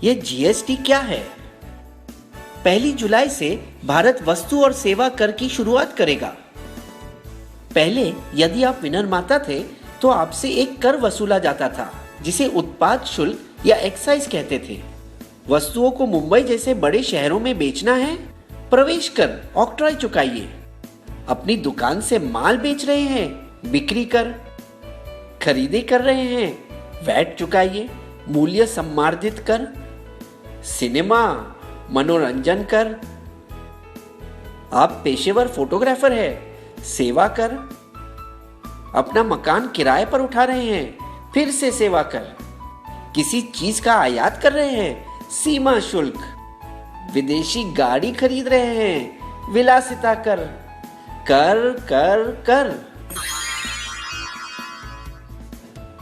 ये जीएसटी क्या है? 1 जुलाई से भारत वस्तु और सेवा कर की शुरुआत करेगा। पहले यदि आप विनिर्माता थे तो आपसे एक कर वसूला जाता था जिसे उत्पाद शुल्क या एक्साइज कहते थे। वस्तुओं को मुंबई जैसे बड़े शहरों में बेचना है, प्रवेश कर ऑक्ट्रॉय चुकाइए। अपनी दुकान से माल बेच रहे हैं, बिक्री कर। खरीदी कर रहे हैं, वैट चुकाइए। मूल्य सम्मार्जित कर, सिनेमा, मनोरंजन कर। आप पेशेवर फोटोग्राफर है, सेवा कर। अपना मकान किराए पर उठा रहे हैं, फिर से सेवा कर। किसी चीज का आयात कर रहे हैं, सीमा शुल्क। विदेशी गाड़ी खरीद रहे हैं, विलासिता कर। कर कर कर।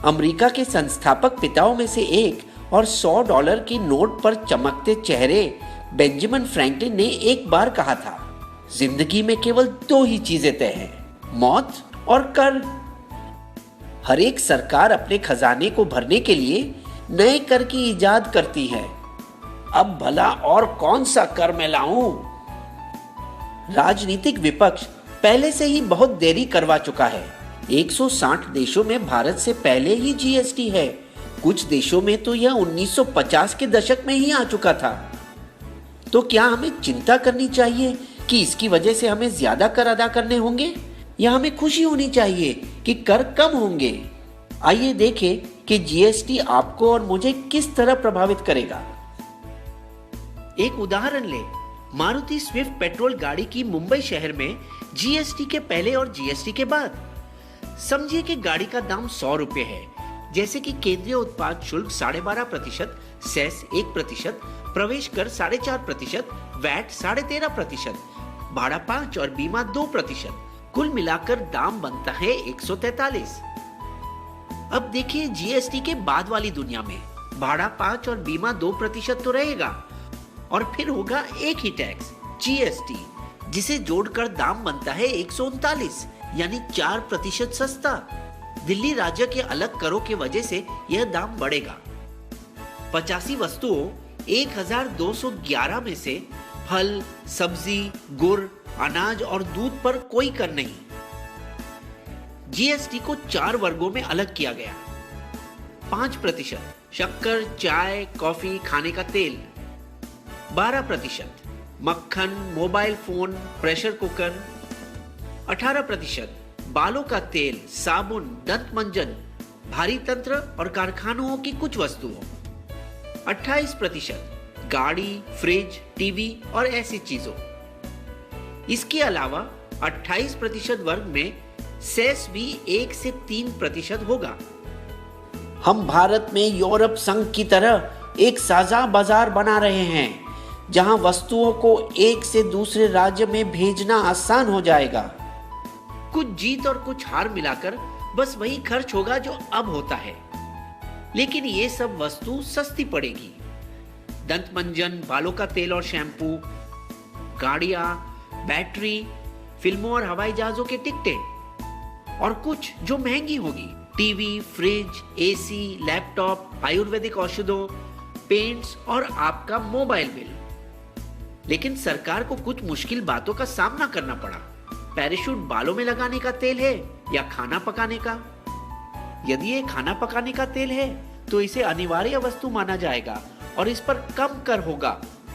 अमेरिका के संस्थापक पिताओं में से एक और $100 की नोट पर चमकते चेहरे बेंजामिन फ्रैंकलिन ने एक बार कहा था, जिंदगी में केवल 2 ही चीजें तय हैं, मौत और कर। हर एक सरकार अपने खजाने को भरने के लिए नए कर की इजाद करती है। अब भला और कौन सा कर मैं लाऊं? राजनीतिक विपक्ष पहले से ही बहुत देरी करवा चुका है। 160 देशों में भारत से पहले ही जीएसटी है। कुछ देशों में तो यह 1950 के दशक में ही आ चुका था। तो क्या हमें चिंता करनी चाहिए कि इसकी वजह से हमें ज्यादा कर अदा करने होंगे, या हमें खुशी होनी चाहिए कि कर कम होंगे? आइए देखें कि जीएसटी आपको और मुझे किस तरह प्रभावित करेगा। एक उदाहरण ले, मारुति स्विफ्ट पेट्रोल गाड़ी की मुंबई शहर में जीएसटी के पहले और जीएसटी के बाद। समझिए कि गाड़ी का दाम 100 रुपए है, जैसे कि केंद्रीय उत्पाद शुल्क 12.5%, सेस 1%, प्रवेश कर 4.5%, वैट 13.5%, भाड़ा 5 और बीमा 2%। कुल मिलाकर दाम बनता है 143। अब देखिए जीएसटी के बाद वाली दुनिया में भाड़ा 5 और बीमा 2% तो रहेगा, और फिर होगा एक ही टैक्स जीएसटी, जिसे जोड़कर दाम बनता है 139, यानी 4% सस्ता। दिल्ली राज्य के अलग करों की वजह से यह दाम बढ़ेगा। 85 वस्तुओं 1211 में से फल, सब्जी, गुड़, अनाज और दूध पर कोई कर नहीं। जीएसटी को 4 वर्गों में अलग किया गया। 5% शक्कर, चाय, कॉफी, खाने का तेल। 12% मक्खन, मोबाइल फोन, प्रेशर कुकर। 18% बालों का तेल, साबुन, दंत मंजन, भारी तंत्र और कारखानों की कुछ वस्तुओं। 28% गाड़ी, फ्रिज, टीवी और ऐसी चीजों। इसके अलावा 28% वर्ग में सेस भी 1 से 3% होगा। हम भारत में यूरोप संघ की तरह एक साझा बाजार बना रहे हैं, जहां वस्तुओं को एक से दूसरे राज्य में भेजना आसान हो जाएगा। कुछ जीत और कुछ हार मिलाकर बस वही खर्च होगा जो अब होता है, लेकिन ये सब वस्तु सस्ती पड़ेगी। दंत मंजन, बालों का तेल और शैम्पू, गाड़ियां, बैटरी, फिल्मों और हवाई जहाजों के टिकटें, और कुछ जो महंगी होगी, टीवी, फ्रिज, एसी, लैपटॉप, आयुर्वेदिक औषधों, पेंट्स और आपका मोबाइल बिल। लेकिन सरकार को कुछ मुश्किल बातों का सामना करना पड़ा। पैराशूट बालों में लगाने का तेल है या खाना पकाने का? यदि ये खाना पकाने का तेल है तो इसे अनिवार्य वस्तु माना जाएगा और इस पर कम कर होगा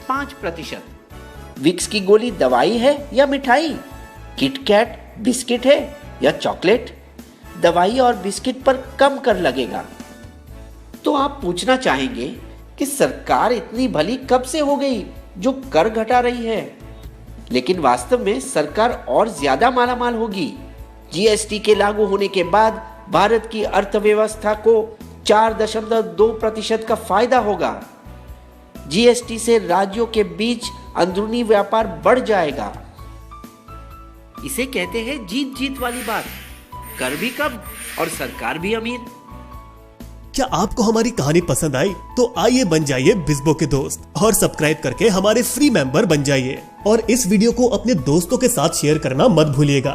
5%। विक्स की गोली दवाई है या मिठाई? किटकैट बिस्किट है या चॉकलेट? दवाई और बिस्किट पर कम कर लगेगा। तो आप पूछना चाहेंगे कि सरकार इतनी भली कब से हो गई जो कर घटा रही है? लेकिन वास्तव में सरकार और ज्यादा मालामाल होगी। जीएसटी के लागू होने के बाद भारत की अर्थव्यवस्था को 4.2% का फायदा होगा। जीएसटी से राज्यों के बीच अंदरूनी व्यापार बढ़ जाएगा। इसे कहते हैं जीत जीत वाली बात। कर भी कम और सरकार भी अमीर। क्या आपको हमारी कहानी पसंद आई? तो आइए बन जाइए बिस्बो के दोस्त और सब्सक्राइब करके हमारे फ्री मेंबर बन जाइए, और इस वीडियो को अपने दोस्तों के साथ शेयर करना मत भूलिएगा।